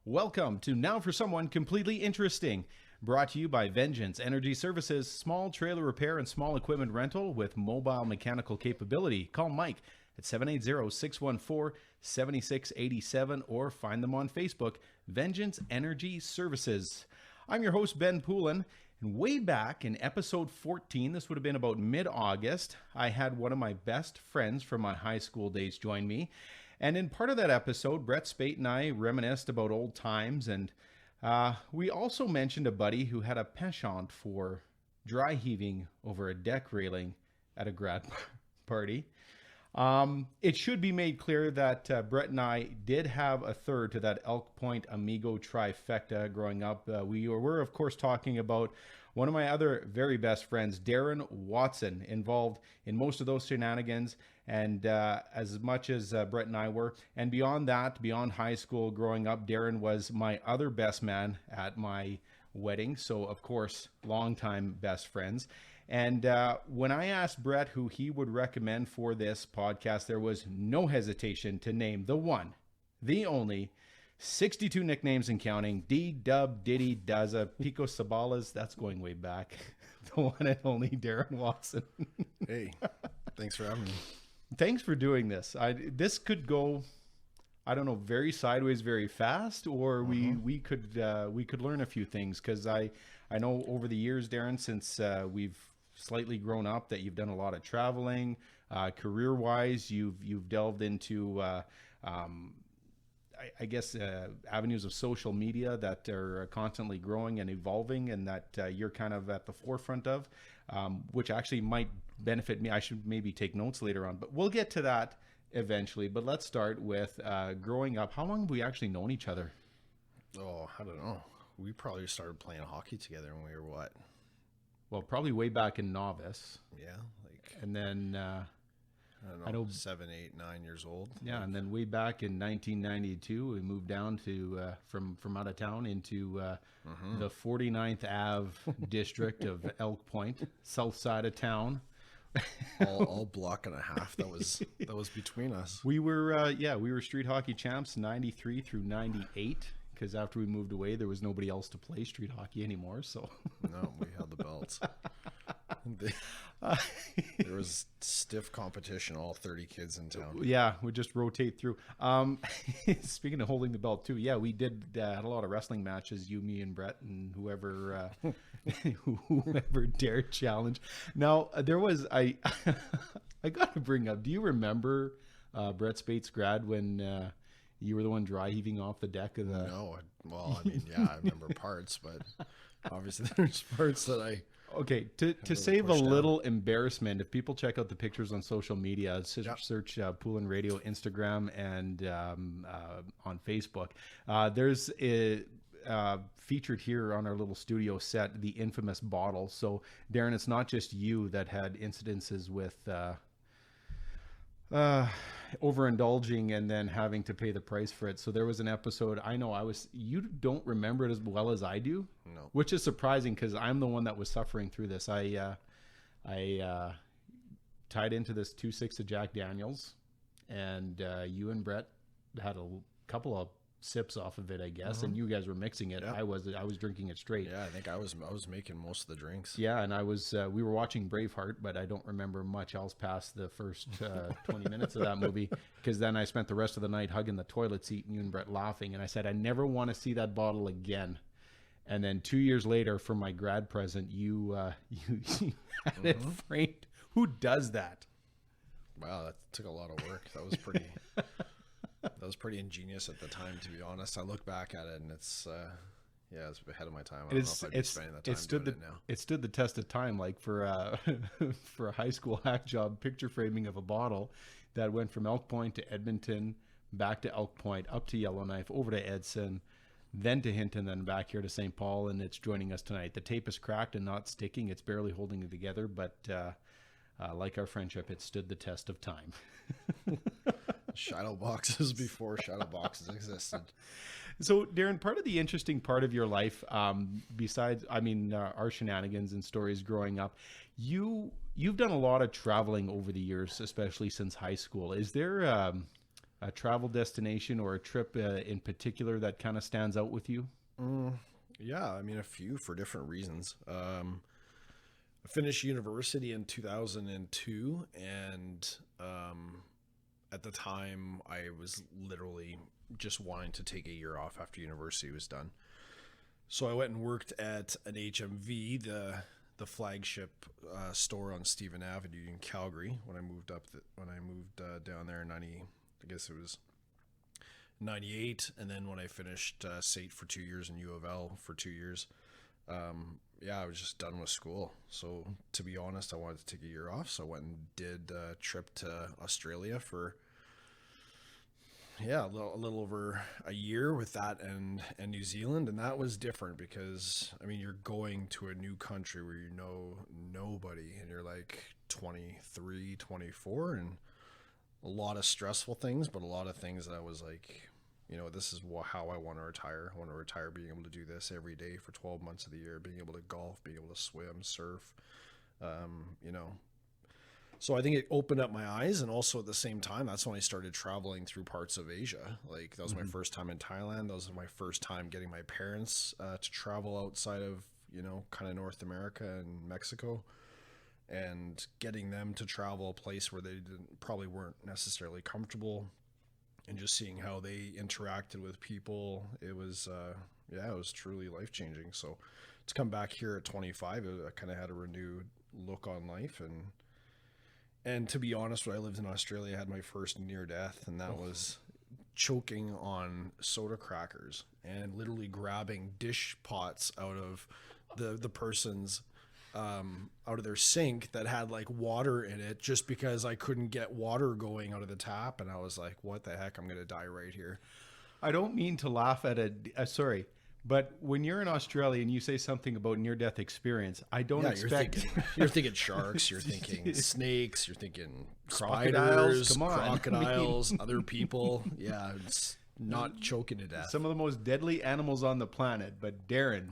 Welcome to Now for Someone Completely Interesting, brought to you by Vengeance Energy Services, small trailer repair and small equipment rental with mobile mechanical capability. Call Mike at 780-614-7687 or find them on Facebook, Vengeance Energy Services. I'm your host, Ben Poulin, and way back in episode 14, this would have been about mid-August, I had one of my best friends from my high school days join me. And in part of that episode, Brett Spate and I reminisced about old times, and we also mentioned a buddy who had a penchant for dry heaving over a deck railing at a grad party. It should be made clear that Brett and I did have a third to that Elk Point Amigo trifecta growing up. We were, of course, talking about one of my other very best friends, Darren Watson, involved in most of those shenanigans, and as much as Brett and I were. And beyond that, beyond high school growing up, Darren was my other best man at my wedding. So, of course, longtime best friends. And when I asked Brett who he would recommend for this podcast, there was no hesitation to name the one, the only, 62 nicknames and counting, D-Dub, Diddy, Daza, Pico Sabalas, that's going way back, the one and only Darren Watson. Hey, thanks for having me. Thanks for doing this. This could go, I don't know, very sideways, very fast, or we could learn a few things, because I know over the years, Darren, since we've slightly grown up, that you've done a lot of traveling, career-wise. You've delved into I guess avenues of social media that are constantly growing and evolving, and that you're kind of at the forefront of, which actually might benefit me. I should maybe take notes later on, but we'll get to that eventually. But let's start with growing up. How long have we actually known each other? Oh, I don't know. We probably started playing hockey together when we were what? Well, probably way back in novice. Yeah, like, and then I don't know, 7, 8, 9 years old. Yeah, and then way back in 1992, we moved down to from out of town into the 49th Ave district of Elk Point, south side of town. all block and a half that was between us. We were we were street hockey champs 93 through 98, because after we moved away, there was nobody else to play street hockey anymore. So no, we held the belts. There was stiff competition, all 30 kids in town. Yeah, we just rotate through. Speaking of holding the belt too, yeah, we did had a lot of wrestling matches, you, me, and Brett, and whoever whoever dared challenge. Now there was I got to bring up. Do you remember Brett Spate's grad when you were the one dry heaving off the deck of the? No, well, I mean, yeah, I remember parts, but obviously there's parts that I. Okay, to save a little embarrassment, if people check out the pictures on social media, search Poulin Radio, Instagram, and on Facebook, there's featured here on our little studio set, the infamous bottle. So, Darren, it's not just you that had incidences with overindulging and then having to pay the price for it. So there was an episode, you don't remember it as well as I do. No. Which is surprising, because I'm the one that was suffering through this. I tied into this 2.6 of Jack Daniels, and you and Brett had a couple of sips off of it, I guess, and you guys were mixing it. Yeah. I was drinking it straight. Yeah, I think I was making most of the drinks. Yeah, and we were watching Braveheart, but I don't remember much else past the first 20 minutes of that movie, because then I spent the rest of the night hugging the toilet seat and you and Brett laughing, and I said I never want to see that bottle again. And then 2 years later, for my grad present, you had it framed. Who does that? Wow, that took a lot of work. That was pretty. That was pretty ingenious at the time, to be honest. I look back at it, and it's it's ahead of my time. I don't know if I'd be spending that time doing it now. It stood the test of time, like for for a high school hack job, picture framing of a bottle that went from Elk Point to Edmonton, back to Elk Point, up to Yellowknife, over to Edson, then to Hinton, then back here to St. Paul, and it's joining us tonight. The tape is cracked and not sticking. It's barely holding it together, but like our friendship, it stood the test of time. Shadow boxes before shadow boxes existed. So, Darren, part of the interesting part of your life, besides, our shenanigans and stories growing up, you've done a lot of traveling over the years, especially since high school. Is there a travel destination or a trip in particular that kind of stands out with you? Yeah, I mean, a few for different reasons. I finished university in 2002, and at the time I was literally just wanting to take a year off after university was done. So I went and worked at an HMV, the flagship store on Stephen Avenue in Calgary when I moved down there in 90, I guess it was 98, and then when I finished SAIT for 2 years and U of L for 2 years, I was just done with school. So to be honest, I wanted to take a year off, so I went and did a trip to Australia for a little over a year with that and New Zealand. And that was different because, I mean, you're going to a new country where you know nobody, and you're like 23, 24, and a lot of stressful things, but a lot of things that I was like, this is how I want to retire. I want to retire being able to do this every day for 12 months of the year, being able to golf, being able to swim, surf, So I think it opened up my eyes, and also at the same time, that's when I started traveling through parts of Asia. Like that was my first time in Thailand. That was my first time getting my parents to travel outside of, kind of North America and Mexico, and getting them to travel a place where they probably weren't necessarily comfortable, and just seeing how they interacted with people. It was, it was truly life-changing. So to come back here at 25, I kind of had a renewed look on life. And to be honest, when I lived in Australia, I had my first near death, and that was choking on soda crackers and literally grabbing dish pots out of the person's out of their sink that had like water in it, just because I couldn't get water going out of the tap. And I was like, what the heck? I'm going to die right here. I don't mean to laugh at it. Sorry. But when you're in Australia and you say something about near-death experience, I don't expect... You're thinking sharks, you're thinking snakes, you're thinking crocodiles, spiders, crocodiles, other people. Yeah, it's not choking to death. Some of the most deadly animals on the planet, but Darren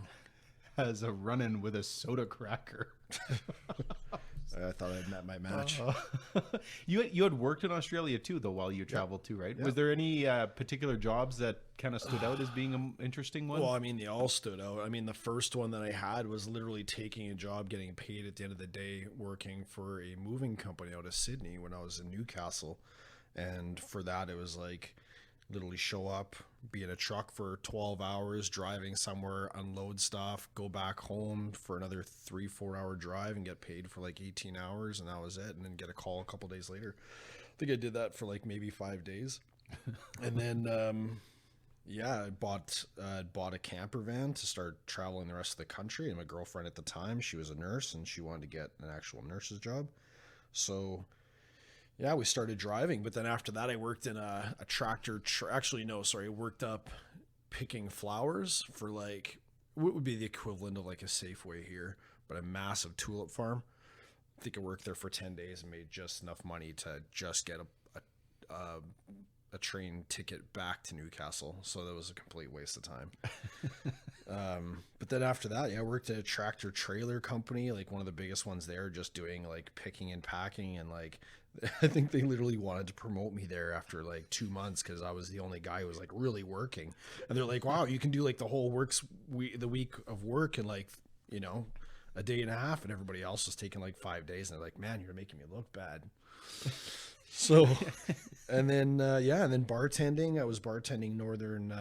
has a run-in with a soda cracker. I thought I'd met my match. You had worked in Australia too, though, while you traveled too, right? Yep. Was there any particular jobs that kind of stood out as being an interesting one? Well, I mean, they all stood out. I mean, the first one that I had was literally taking a job, getting paid at the end of the day, working for a moving company out of Sydney when I was in Newcastle. And for that, it was like literally show up, be in a truck for 12 hours, driving somewhere, unload stuff, go back home for another 3-4 hour drive and get paid for like 18 hours. And that was it. And then get a call a couple days later. I think I did that for like maybe 5 days. And then, I bought a camper van to start traveling the rest of the country. And my girlfriend at the time, she was a nurse and she wanted to get an actual nurse's job. So we started driving, but then after that, I worked in a tractor. I worked up picking flowers for like what would be the equivalent of like a Safeway here, but a massive tulip farm. I think I worked there for 10 days and made just enough money to just get a train ticket back to Newcastle. So that was a complete waste of time. But then after that, I worked at a tractor trailer company, like one of the biggest ones there, just doing like picking and packing, and like I think they literally wanted to promote me there after like 2 months because I was the only guy who was like really working. And they're like, wow, you can do like the whole the week of work in like, a day and a half, and everybody else was taking like 5 days. And they're like, man, you're making me look bad. So, and then bartending. I was bartending northern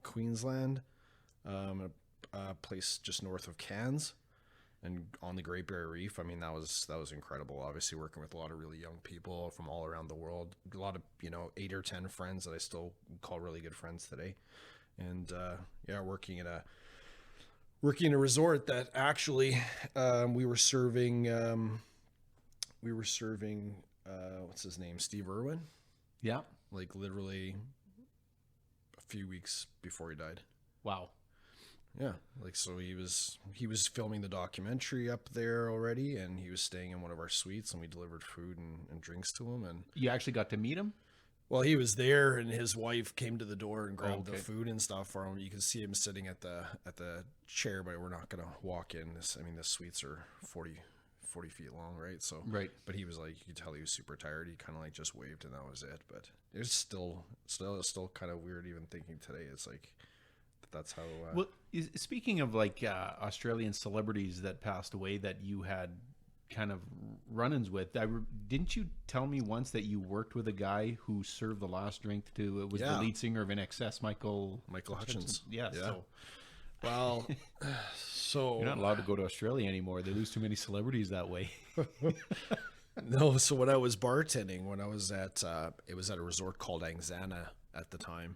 Queensland, a place just north of Cairns and on the Great Barrier Reef. I mean, that was incredible. Obviously working with a lot of really young people from all around the world, a lot of, 8 or 10 friends that I still call really good friends today. And, working in a resort that actually, we were serving, what's his name? Steve Irwin. Yeah. Like literally a few weeks before he died. Wow. Yeah. Like, so he was filming the documentary up there already, and he was staying in one of our suites, and we delivered food and drinks to him. And you actually got to meet him? Well, he was there, and his wife came to the door and grabbed the food and stuff for him. You can see him sitting at the chair, but we're not going to walk in. The suites are 40, 40 feet long, right? So, right. But he was like, you could tell he was super tired. He kind of like just waved and that was it. But it's still kind of weird even thinking today. It's like, that's how. Well, speaking of like Australian celebrities that passed away that you had kind of run-ins with, didn't you tell me once that you worked with a guy who served the last drink to, it was the lead singer of INXS, Michael Hutchins. Yeah. So. Well, so you're not allowed to go to Australia anymore. They lose too many celebrities that way. No. So when I was bartending, when I was at, it was at a resort called Angzana at the time.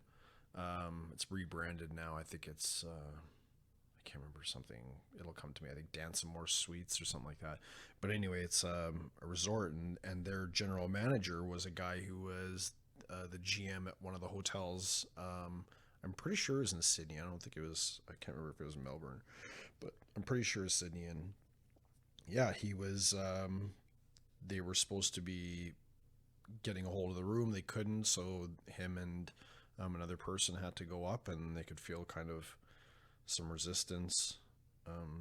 It's rebranded now. I think it's, I can't remember something. It'll come to me. I think Dance Some More Sweets or something like that. But anyway, it's a resort, and their general manager was a guy who was the GM at one of the hotels. I'm pretty sure it was in Sydney. I don't think it was, I can't remember if it was in Melbourne, but I'm pretty sure it's Sydney. And yeah, he was, they were supposed to be getting a hold of the room. They couldn't. So him and another person had to go up, and they could feel kind of some resistance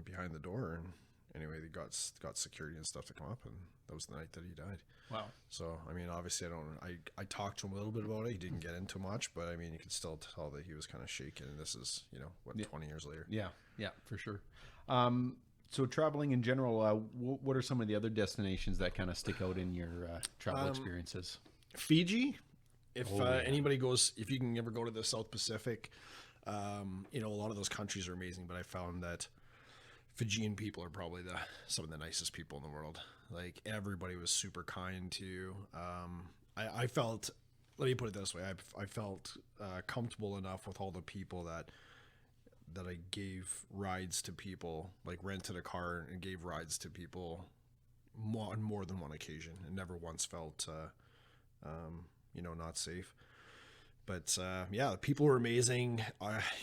behind the door. And anyway, they got security and stuff to come up, and that was the night that he died. Wow. So, I mean, obviously I talked to him a little bit about it. He didn't get into much, but I mean, you could still tell that he was kind of shaken. And this is, 20 years later. Yeah. Yeah, for sure. So traveling in general, what are some of the other destinations that kind of stick out in your travel experiences? Fiji. If anybody goes, if you can ever go to the South Pacific, a lot of those countries are amazing, but I found that Fijian people are probably some of the nicest people in the world. Like, everybody was super kind to you. I felt, let me put it this way, I felt comfortable enough with all the people that I gave rides to people, like rented a car and gave rides to people on more than one occasion, and never once felt not safe. But the people were amazing.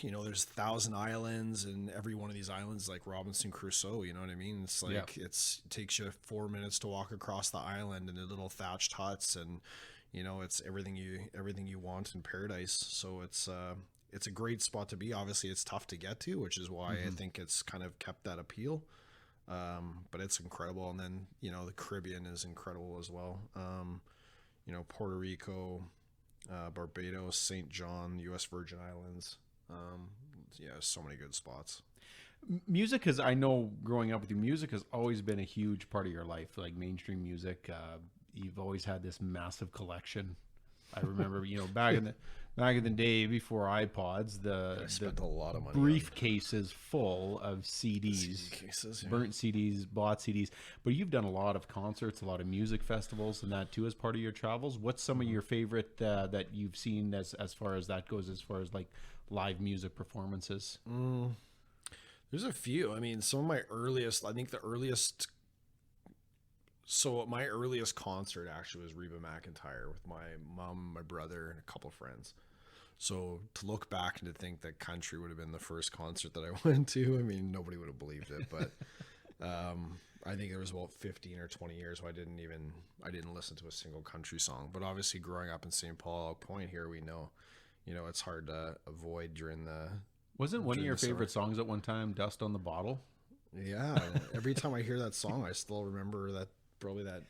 There's 1,000 islands, and every one of these islands is like Robinson Crusoe. You know what I mean? It's like it takes you 4 minutes to walk across the island in the little thatched huts, and it's everything you want in paradise. So it's a great spot to be. Obviously, it's tough to get to, which is why I think it's kind of kept that appeal. But it's incredible, and then the Caribbean is incredible as well. Puerto Rico. Barbados, St. John, U.S. Virgin Islands. So many good spots. Music I know growing up with you, music has always been a huge part of your life, like mainstream music. You've always had this massive collection. I remember, back in the day before iPods, I spent a lot of money briefcases full of CDs, CD cases, burnt CDs, bought CDs. But you've done a lot of concerts, a lot of music festivals, and that too as part of your travels. What's some of your favorite that you've seen as far as that goes, as far as like live music performances? There's a few. I mean, some of my earliest, I think my earliest concert actually was Reba McEntire with my mom, my brother, and a couple of friends. So to look back and to think that country would have been the first concert that I went to, I mean, nobody would have believed it. But I think there was about 15 or 20 years where I didn't listen to a single country song. But obviously, growing up in St. Paul Point here, we know, it's hard to avoid during the. Wasn't one of your favorite songs at one time "Dust on the Bottle"? Yeah. Every time I hear that song, I still remember that. Probably that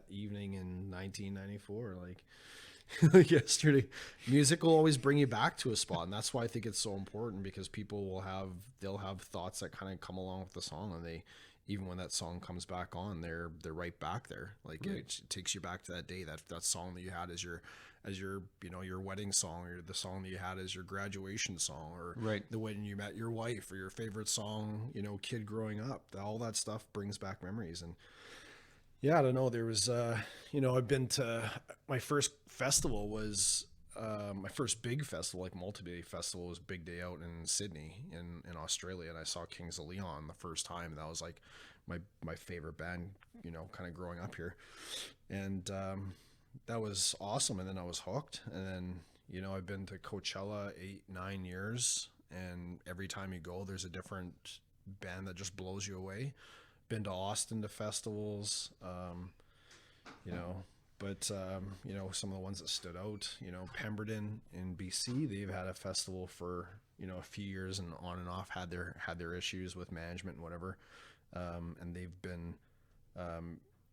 evening in 1994, like yesterday. Music will always bring you back to a spot, and that's why I think it's so important, because people they'll have thoughts that kind of come along with the song, and even when that song comes back on, they're right back there. Like right. It takes you back to that day, that song that you had as your your wedding song, or the song that you had as your graduation song, or right. the when you met your wife, or your favorite song, kid growing up. All that stuff brings back memories. And yeah, I don't know. There was, I've been to, my first festival was, my first big festival, like multi-day festival, was Big Day Out in Sydney in Australia. And I saw Kings of Leon the first time. And that was like my favorite band, kind of growing up here. And that was awesome. And then I was hooked. And then, I've been to Coachella 8-9 years. And every time you go, there's a different band that just blows you away. Been to Austin to festivals, but some of the ones that stood out, Pemberton in BC, they've had a festival for a few years, and on and off had their issues with management and whatever, and they've been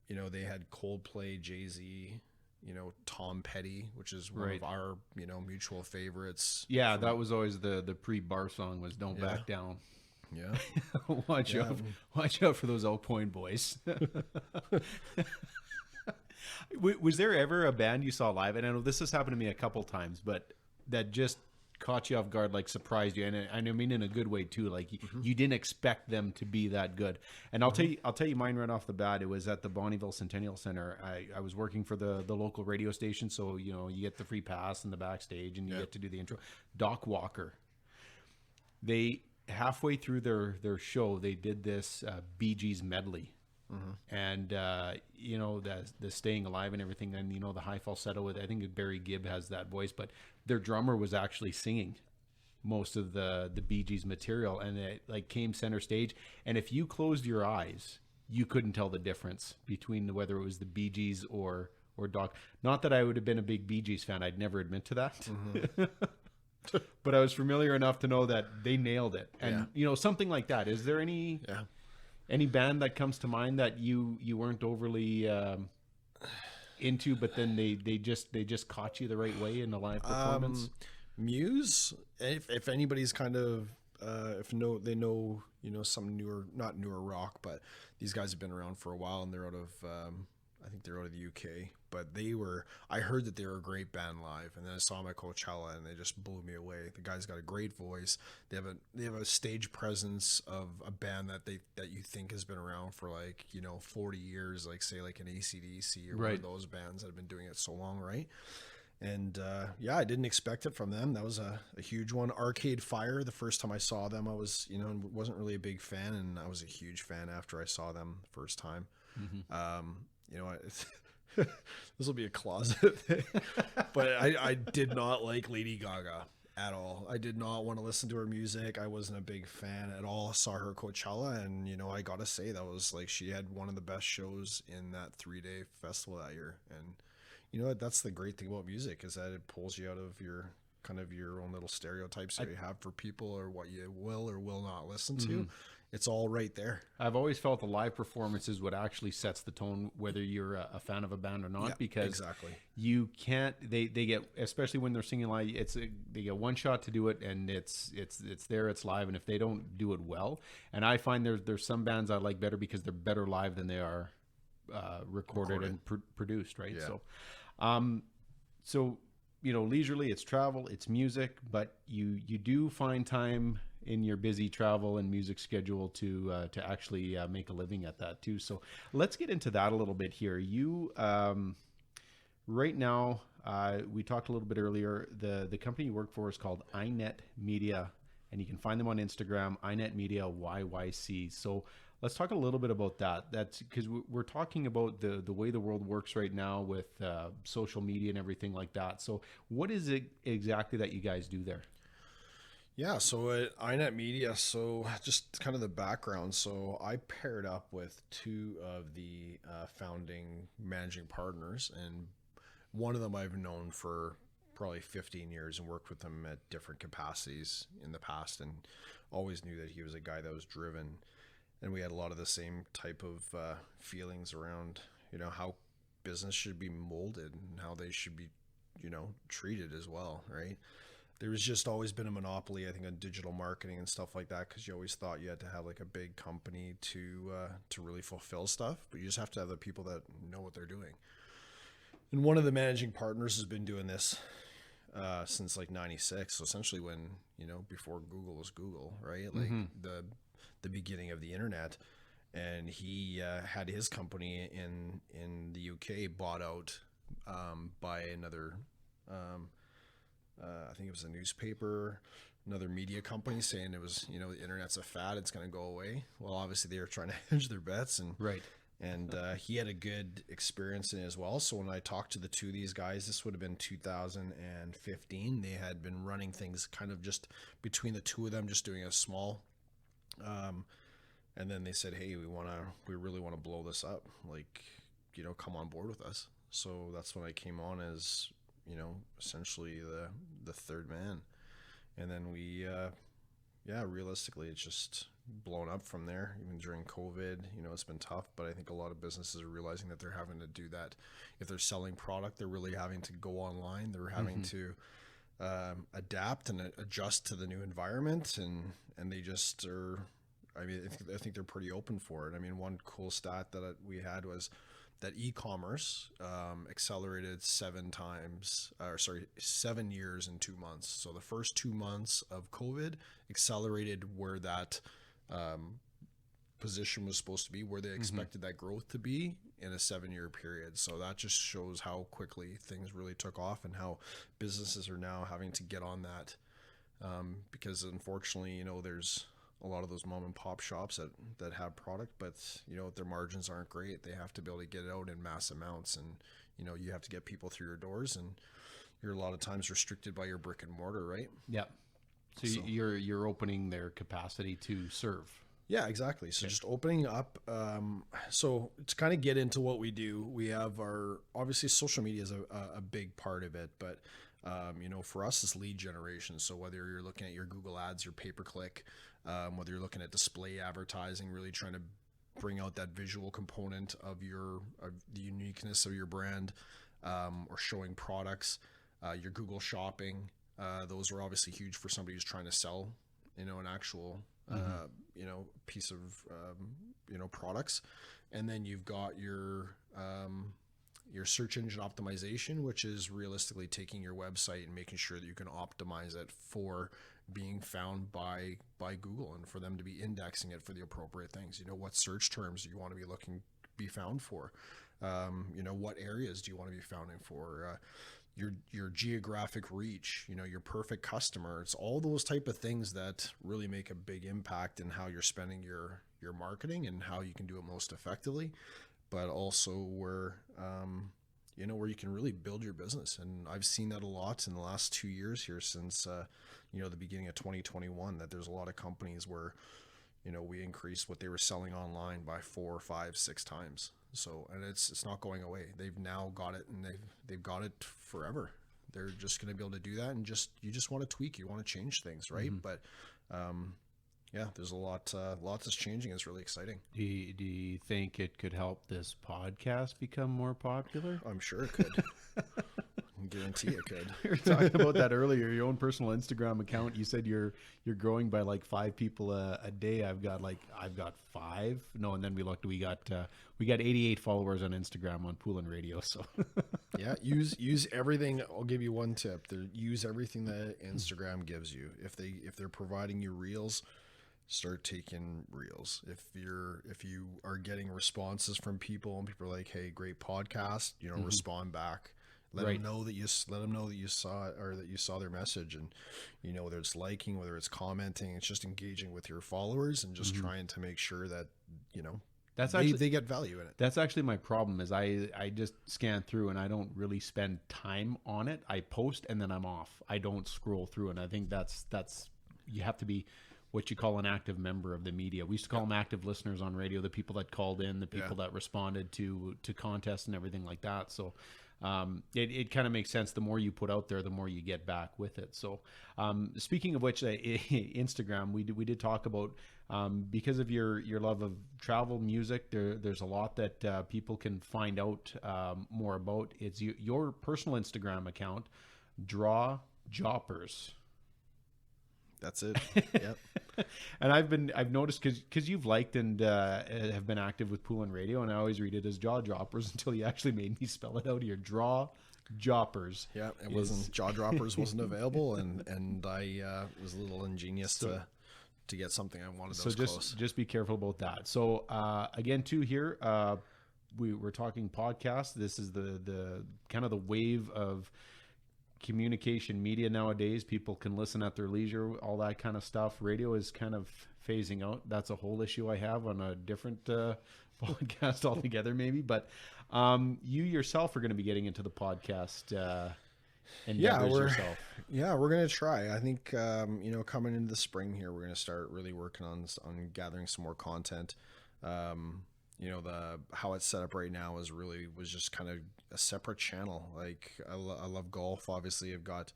You know, they had Coldplay, Jay-Z, you know, Tom Petty, which is one of our, you know, mutual favorites. Yeah, that was always the pre-bar song was "Don't Back Down." Yeah. Watch out for those Oak Point boys. Was there ever a band you saw live? And I know this has happened to me a couple times, but that just caught you off guard, like surprised you, and I mean in a good way too. Like you didn't expect them to be that good. And I'll tell you mine right off the bat. It was at the Bonneville Centennial Center. I was working for the local radio station, so you know you get the free pass in the backstage, and you get to do the intro. Doc Walker. They halfway through their show, they did this Bee Gees medley. And you know, the Staying Alive and everything, and you know the high falsetto with, I think Barry Gibb has that voice, but their drummer was actually singing most of the Bee Gees material, and it like came center stage, and if you closed your eyes you couldn't tell the difference between whether it was the Bee Gees or Doc. Not that I would have been a big Bee Gees fan, I'd never admit to that. But I was familiar enough to know that they nailed it. And you know, something like that, is there any band that comes to mind that you weren't overly into, but then they just caught you the right way in a live performance? Muse, if anybody's kind of they know, you know, some not newer rock, but these guys have been around for a while, and they're out of I think they're out of the UK, but I heard that they were a great band live, and then I saw them at Coachella and they just blew me away. The guy's got a great voice. They have a stage presence of a band that you think has been around for like, you know, 40 years, like say like an AC/DC or one of those bands that have been doing it so long, right? And I didn't expect it from them. That was a huge one. Arcade Fire, the first time I saw them, I was, you know, wasn't really a big fan, and I was a huge fan after I saw them the first time. You know, this will be a closet thing, but I did not like Lady Gaga at all. I did not want to listen to her music. I wasn't a big fan at all. I saw her at Coachella, and you know, I gotta say that was like, she had one of the best shows in that 3-day festival that year. And you know, that's the great thing about music, is that it pulls you out of your kind of your own little stereotypes that you have for people, or what you will or will not listen to. It's all right there. I've always felt the live performance is what actually sets the tone, whether you're a fan of a band or not, because you can't, they get, especially when they're singing live, they get one shot to do it, and it's there, it's live. And if they don't do it well, and I find there's some bands I like better because they're better live than they are recorded and produced, right? So you know, leisurely, it's travel, it's music, but you do find time in your busy travel and music schedule to actually make a living at that too. So let's get into that a little bit here. You right now, we talked a little bit earlier, the company you work for is called iNet Media, and you can find them on Instagram, iNet Media YYC. So let's talk a little bit about that. That's because we're talking about the way the world works right now with social media and everything like that. So what is it exactly that you guys do there? Yeah, so at iNet Media, so just kind of the background. So I paired up with two of the founding managing partners, and one of them I've known for probably 15 years and worked with him at different capacities in the past, and always knew that he was a guy that was driven. And we had a lot of the same type of feelings around, you know, how business should be molded and how they should be, you know, treated as well, right? There was just always been a monopoly, I think, on digital marketing and stuff like that, because you always thought you had to have like a big company to really fulfill stuff, but you just have to have the people that know what they're doing. And one of the managing partners has been doing this since like 96, so essentially when, you know, before Google was Google, right? Like the beginning of the internet. And he had his company in the UK bought out by another I think it was a newspaper, another media company, saying it was, you know, the internet's a fad, it's going to go away. Well, obviously they were trying to hedge their bets, and he had a good experience in it as well. So when I talked to the two of these guys, this would have been 2015. They had been running things kind of just between the two of them, just doing a small, and then they said, hey, we really want to blow this up. Like, you know, come on board with us. So that's when I came on as, you know, essentially the third man. And then we, realistically, it's just blown up from there. Even during COVID, it's been tough, but I think a lot of businesses are realizing that they're having to do that. If they're selling product, they're really having to go online. They're having to adapt and adjust to the new environment, and they just are. I think they're pretty open for it. I mean, one cool stat that we had was that e-commerce accelerated 7 years in 2 months. So the first 2 months of COVID accelerated where that position was supposed to be, where they expected that growth to be in a 7-year period. So that just shows how quickly things really took off and how businesses are now having to get on that. Because unfortunately, there's a lot of those mom and pop shops that have product, but their margins aren't great. They have to be able to get it out in mass amounts, and you have to get people through your doors, and you're a lot of times restricted by your brick and mortar, right? Yeah. So you're opening their capacity to serve. Yeah, exactly. So just opening up. So to kind of get into what we do, we have obviously social media is a big part of it, but for us, it's lead generation. So whether you're looking at your Google ads, your pay-per-click, whether you're looking at display advertising, really trying to bring out that visual component of the uniqueness of your brand, or showing products, your Google shopping, those are obviously huge for somebody who's trying to sell, an actual, piece of, products. And then you've got your search engine optimization, which is realistically taking your website and making sure that you can optimize it for being found by Google, and for them to be indexing it for the appropriate things. What search terms do you want to be found for? What areas do you want to be founding for? Your geographic reach, your perfect customer. It's all those type of things that really make a big impact in how you're spending your marketing and how you can do it most effectively, but also where you can really build your business. And I've seen that a lot in the last 2 years here since the beginning of 2021, that there's a lot of companies where we increased what they were selling online by 4, 5, 6 times. So, and it's not going away. They've now got it, and they've got it forever. They're just going to be able to do that, and you just want to tweak, you want to change things, right? But there's a lot that's changing. It's really exciting. Do you think it could help this podcast become more popular? I'm sure it could. I guarantee it could. We were talking about that earlier. Your own personal Instagram account. You said you're growing by like 5 people a day. I've got 5. No, and then we looked. We got 88 followers on Instagram on Poolin Radio. So yeah, use everything. I'll give you one tip. Use everything that Instagram gives you. If they're providing you reels, start taking reels. If you are getting responses from people and people are like, "Hey, great podcast," respond back. Let them know that you saw it, or that you saw their message, and whether it's liking, whether it's commenting, it's just engaging with your followers and just trying to make sure that they get value in it. That's actually my problem. Is I just scan through and I don't really spend time on it. I post and then I'm off. I don't scroll through, and I think that's you have to be what you call an active member of the media. We used to call them active listeners on radio, the people that called in, the people that responded to contests and everything like that. So it kind of makes sense. The more you put out there, the more you get back with it. So speaking of which, Instagram, we did talk about, because of your love of travel, music, there's a lot that people can find out more about. It's your personal Instagram account, Draw Joppers. That's it. Yep. And I've noticed because you've liked and have been active with Poolin Radio, and I always read it as Jaw Droppers until you actually made me spell it out here. Draw Joppers. Yeah, it wasn't Jaw Droppers wasn't available, and I was a little ingenious to get something I wanted. So just be careful about that. So again, too, here we're talking podcasts. This is the kind of the wave of communication media nowadays. People can listen at their leisure, all that kind of stuff. Radio is kind of phasing out. That's a whole issue I have on a different podcast altogether, maybe. But you yourself are going to be getting into the podcast endeavors yourself. Yeah, we're going to try. I think coming into the spring here, we're going to start really working on gathering some more content. How it's set up right now was just kind of a separate channel. Like I love golf. Obviously, I've got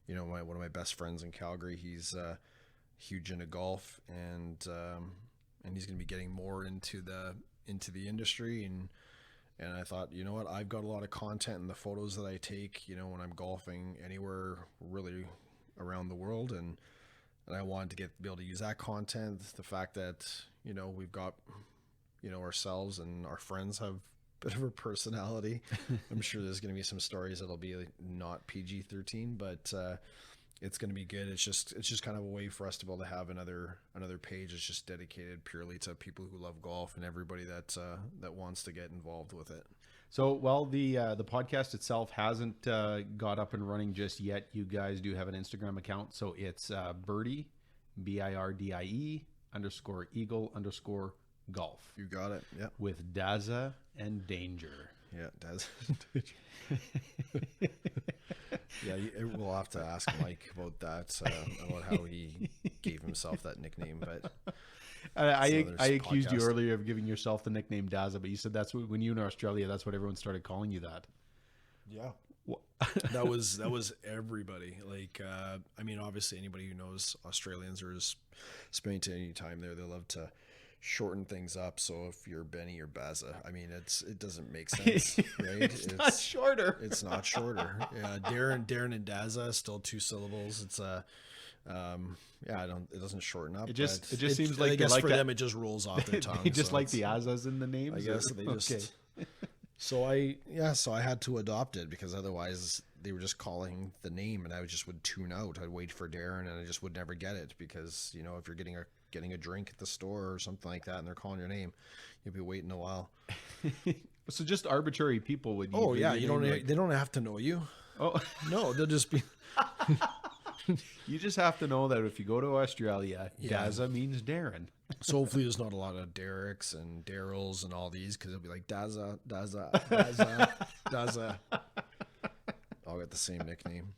one of my best friends in Calgary. huge into golf, and he's going to be getting more into the industry. And I thought, you know what, I've got a lot of content in the photos that I take, you know, when I'm golfing anywhere really around the world, and I wanted to be able to use that content. The fact that, you know, we've got, you know, ourselves and our friends have a bit of a personality. I'm sure there's going to be some stories that'll be like not PG-13, but it's going to be good. It's just kind of a way for us to be able to have another page that's just dedicated purely to people who love golf and everybody that wants to get involved with it. So, well, the podcast itself hasn't got up and running just yet. You guys do have an Instagram account, so it's Birdie, BIRDIE _eagle _golf. You got it. Yeah. With Daza and Danger. Yeah, Daza and Danger. Yeah, we'll have to ask Mike about that, about how he gave himself that nickname. But I accused you earlier of giving yourself the nickname Daza, but you said that's when you were in Australia, that's what everyone started calling you that. Yeah. that was everybody. Like, I mean, obviously anybody who knows Australians or is spending any time there, they love to shorten things up. So if you're Benny or Baza, I mean, it doesn't make sense, right? It's not shorter. It's not shorter. Yeah, Darren and Daza, still 2 syllables. It's it doesn't shorten up. It just seems like, I guess for them it just rolls off their tongue. They just like the Azas in the names. I guess they just. Okay. So I had to adopt it, because otherwise they were just calling the name and I just would tune out. I'd wait for Darren and I just would never get it, because, you know, if you're getting a drink at the store or something like that and they're calling your name, you'll be waiting a while. So just arbitrary people would. Oh yeah, they don't have to know you. Oh no, they'll just be. You just have to know that if you go to Australia, Daza means Darren. So hopefully there's not a lot of Dereks and Daryls and all these, because it'll be like Daza, Daza, Daza, Daza. All got the same nickname.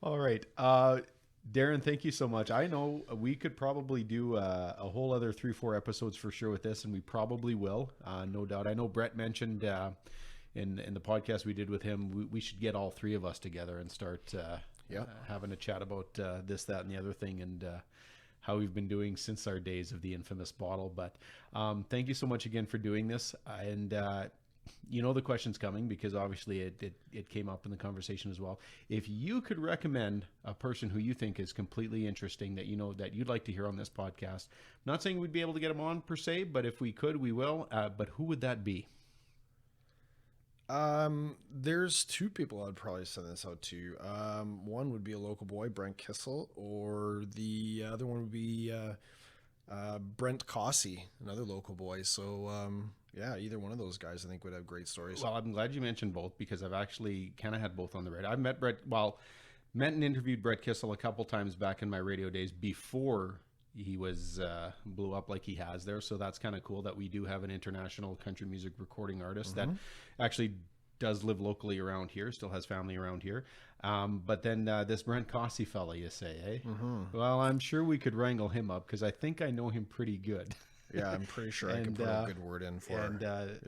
All right. Darren, thank you so much. I know we could probably do a whole other 3-4 episodes for sure with this, and we probably will, no doubt. I know Brett mentioned in the podcast we did with him, we should get all 3 of us together and start having a chat about this, that, and the other thing, and how we've been doing since our days of the infamous bottle. But thank you so much again for doing this. And you know the question's coming, because obviously it came up in the conversation as well. If you could recommend a person who you think is completely interesting, that you know that you'd like to hear on this podcast, I'm not saying we'd be able to get them on per se, but if we could, we will. But who would that be? There's 2 people I'd probably send this out to. One would be a local boy, Brent Kissel, or the other one would be Brent Cossey, another local boy. So yeah, either one of those guys I think would have great stories. Well, I'm glad you mentioned both, because I've actually kind of had both on the radar. I've met and interviewed Brett Kissel a couple times back in my radio days before he was blew up like he has there. So that's kind of cool that we do have an international country music recording artist that actually does live locally around here, still has family around here. But then this Brent Cossey fella, you say, eh? Well, I'm sure we could wrangle him up, because I think I know him pretty good. Yeah, I'm pretty sure I could put a good word in for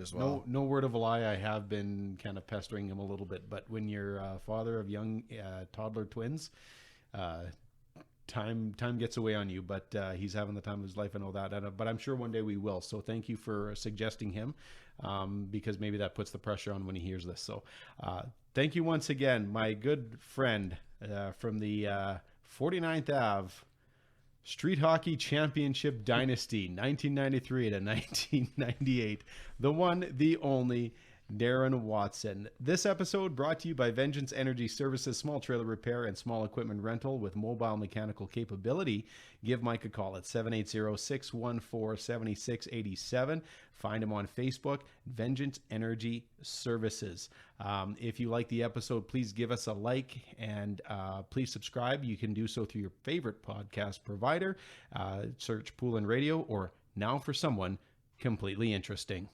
as well. No word of a lie, I have been kind of pestering him a little bit. But when you're a father of young toddler twins, time gets away on you. But he's having the time of his life, and all that. But I'm sure one day we will. So thank you for suggesting him, because maybe that puts the pressure on when he hears this. So thank you once again, my good friend from the 49th Ave Street Hockey Championship Dynasty, 1993 to 1998. The one, the only, Darren Watson. This episode brought to you by Vengeance Energy Services, small trailer repair and small equipment rental with mobile mechanical capability. Give Mike a call at 780-614-7687. Find him on Facebook, Vengeance Energy Services. If you like the episode, please give us a like, and please subscribe. You can do so through your favorite podcast provider. Search Poolin Radio or Now for Someone Completely Interesting.